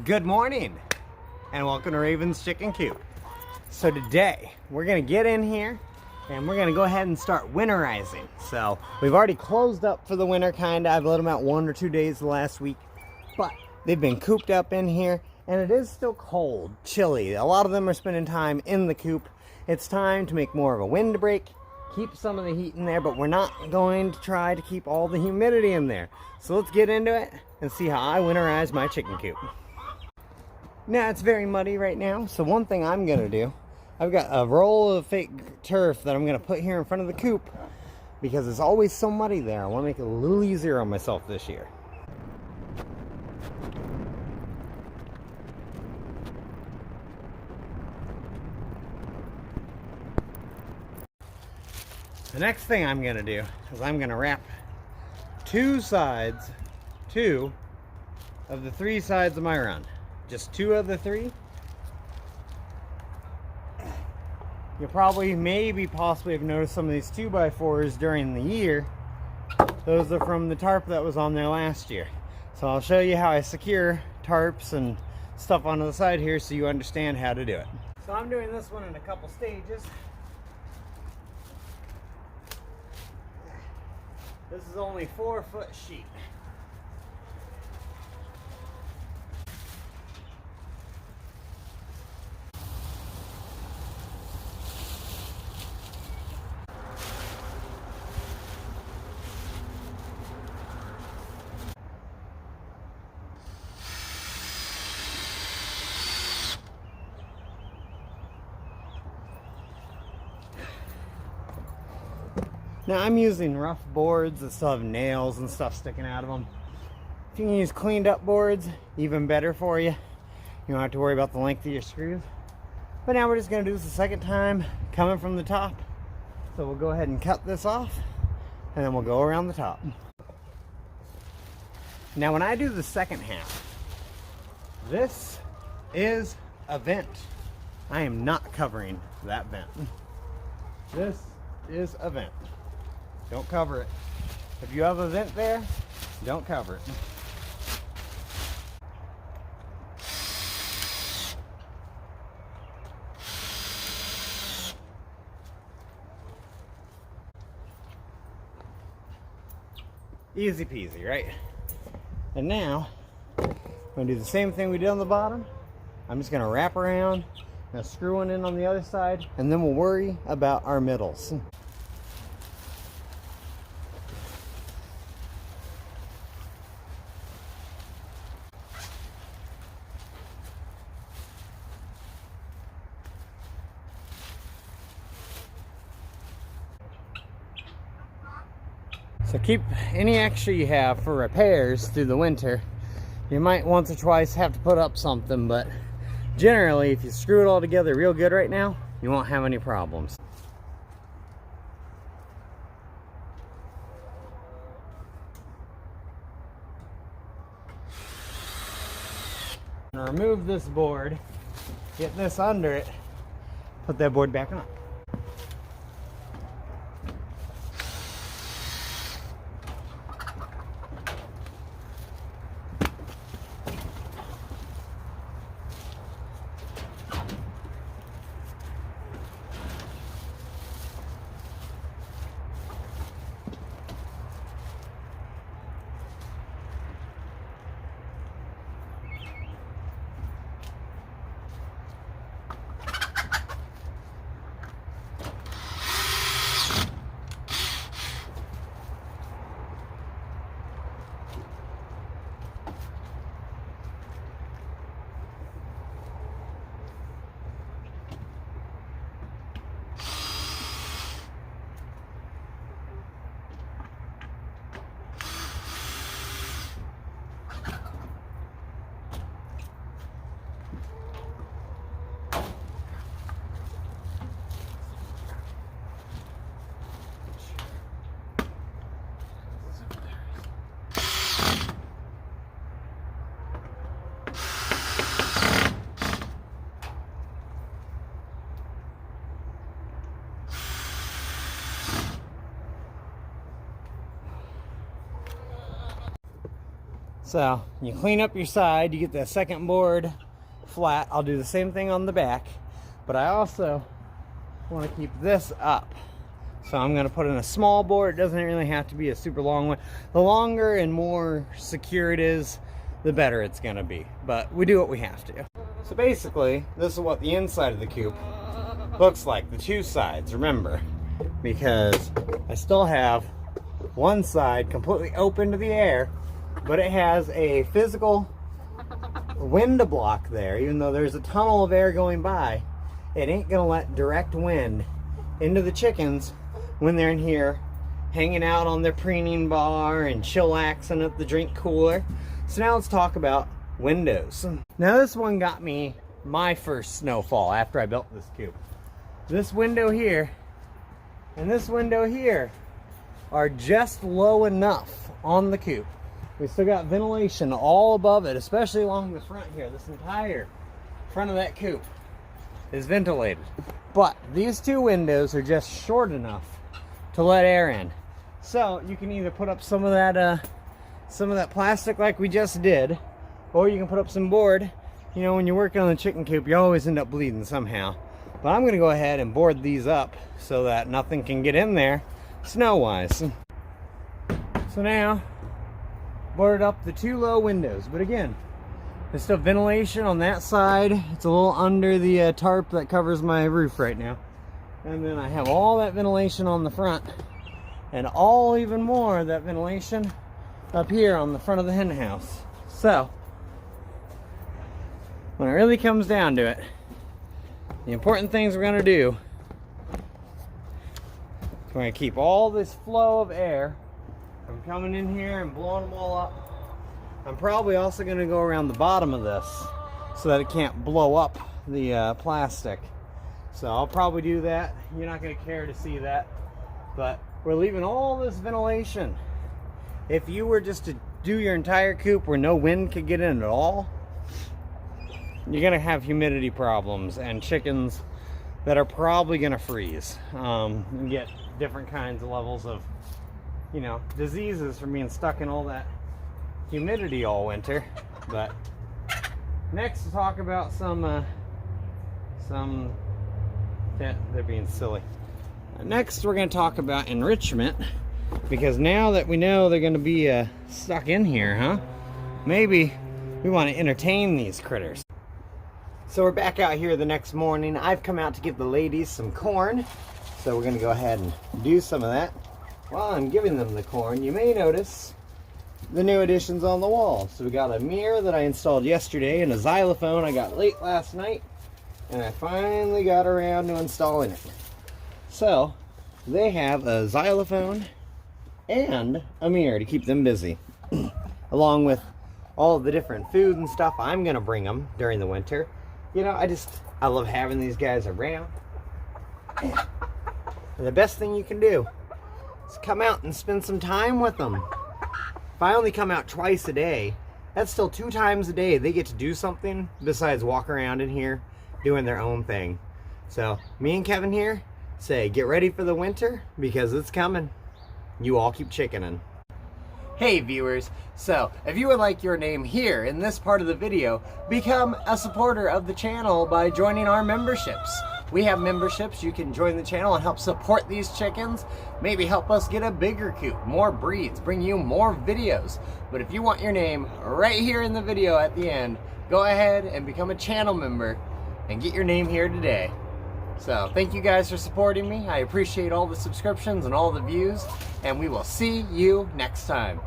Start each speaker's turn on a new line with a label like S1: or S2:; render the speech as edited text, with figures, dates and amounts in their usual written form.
S1: Good morning and welcome to Raven's Chicken Coop. So today we're gonna get in here and we're gonna go ahead and start winterizing. So we've already closed up for the winter kinda. I've let them out 1 or 2 days last week, but they've been cooped up in here and it is still cold, chilly. A lot of them are spending time in the coop. It's time to make more of a windbreak, keep some of the heat in there, but we're not going to try to keep all the humidity in there. So let's get into it and see how I winterize my chicken coop. Now it's very muddy right now, so one thing I'm gonna do, I've got a roll of fake turf that I'm gonna put here in front of the coop because it's always so muddy there. I want to make it a little easier on myself this year. The next thing I'm gonna do is I'm gonna wrap two of the 3 sides of my run. Just 2 of the 3. You'll probably, possibly have noticed some of these 2x4s during the year. Those are from the tarp that was on there last year. So I'll show you how I secure tarps and stuff onto the side here so you understand how to do it. So I'm doing this one in a couple stages. This is only 4-foot sheet. Now I'm using rough boards that still have nails and stuff sticking out of them. If you can use cleaned up boards, even better for you. You don't have to worry about the length of your screws. But now we're just going to do this a second time, coming from the top. So we'll go ahead and cut this off, and then we'll go around the top. Now when I do the second half, this is a vent. I am not covering that vent. This is a vent. Don't cover it. If you have a vent there, don't cover it. Easy peasy, right? And now, I'm going to do the same thing we did on the bottom. I'm just going to wrap around, now screw one in on the other side, and then we'll worry about our middles. So keep any extra you have for repairs through the winter. You might once or twice have to put up something, but generally if you screw it all together real good right now, you won't have any problems. I'm gonna remove this board, get this under it, put that board back on. So you clean up your side, you get the second board flat. I'll do the same thing on the back, but I also want to keep this up. So I'm going to put in a small board. It doesn't really have to be a super long one. The longer and more secure it is, the better it's going to be. But we do what we have to. So basically, this is what the inside of the coop looks like. The two sides, remember. Because I still have one side completely open to the air, but it has a physical wind block there. Even though there's a tunnel of air going by, it ain't going to let direct wind into the chickens when they're in here hanging out on their preening bar and chillaxing at the drink cooler. So now let's talk about windows. Now this one got me my first snowfall after I built this coop. This window here and this window here are just low enough on the coop. We still got ventilation all above it, especially along the front here. This entire front of that coop is ventilated. But these two windows are just short enough to let air in. So you can either put up some of that plastic like we just did, or you can put up some board. You know, when you're working on the chicken coop, you always end up bleeding somehow. But I'm gonna go ahead and board these up so that nothing can get in there snow-wise. So now, boarded up the two low windows. But again, there's still ventilation on that side. It's a little under the tarp that covers my roof right now. And then I have all that ventilation on the front, and all even more of that ventilation up here on the front of the hen house. So when it really comes down to it, the important things we're going to do, we're going to keep all this flow of air from coming in here and blowing them all up. I'm probably also going to go around the bottom of this so that it can't blow up the plastic. So I'll probably do that. You're not going to care to see that, but we're leaving all this ventilation. If you were just to do your entire coop where no wind could get in at all, you're going to have humidity problems and chickens that are probably going to freeze and get different kinds of levels of, you know, diseases from being stuck in all that humidity all winter. But next, to talk about they're being silly. Next, we're going to talk about enrichment, because now that we know they're going to be stuck in here, huh? Maybe we want to entertain these critters. So we're back out here the next morning. I've come out to give the ladies some corn, so we're going to go ahead and do some of that. While I'm giving them the corn, you may notice the new additions on the wall. So we got a mirror that I installed yesterday and a xylophone I got late last night, and I finally got around to installing it. So they have a xylophone and a mirror to keep them busy, along with all the different food and stuff I'm gonna bring them during the winter. You know, I love having these guys around. And the best thing you can do is come out and spend some time with them. If I only come out twice a day, that's still 2 times a day they get to do something besides walk around in here doing their own thing. So me and Kevin here say, get ready for the winter, because it's coming. You all keep chickening. Hey viewers, so if you would like your name here in this part of the video, become a supporter of the channel by joining our memberships. We have memberships. You can join the channel and help support these chickens, maybe help us get a bigger coop, more breeds, bring you more videos. But if you want your name right here in the video at the end, go ahead and become a channel member and get your name here today. So thank you guys for supporting me. I appreciate all the subscriptions and all the views, and we will see you next time.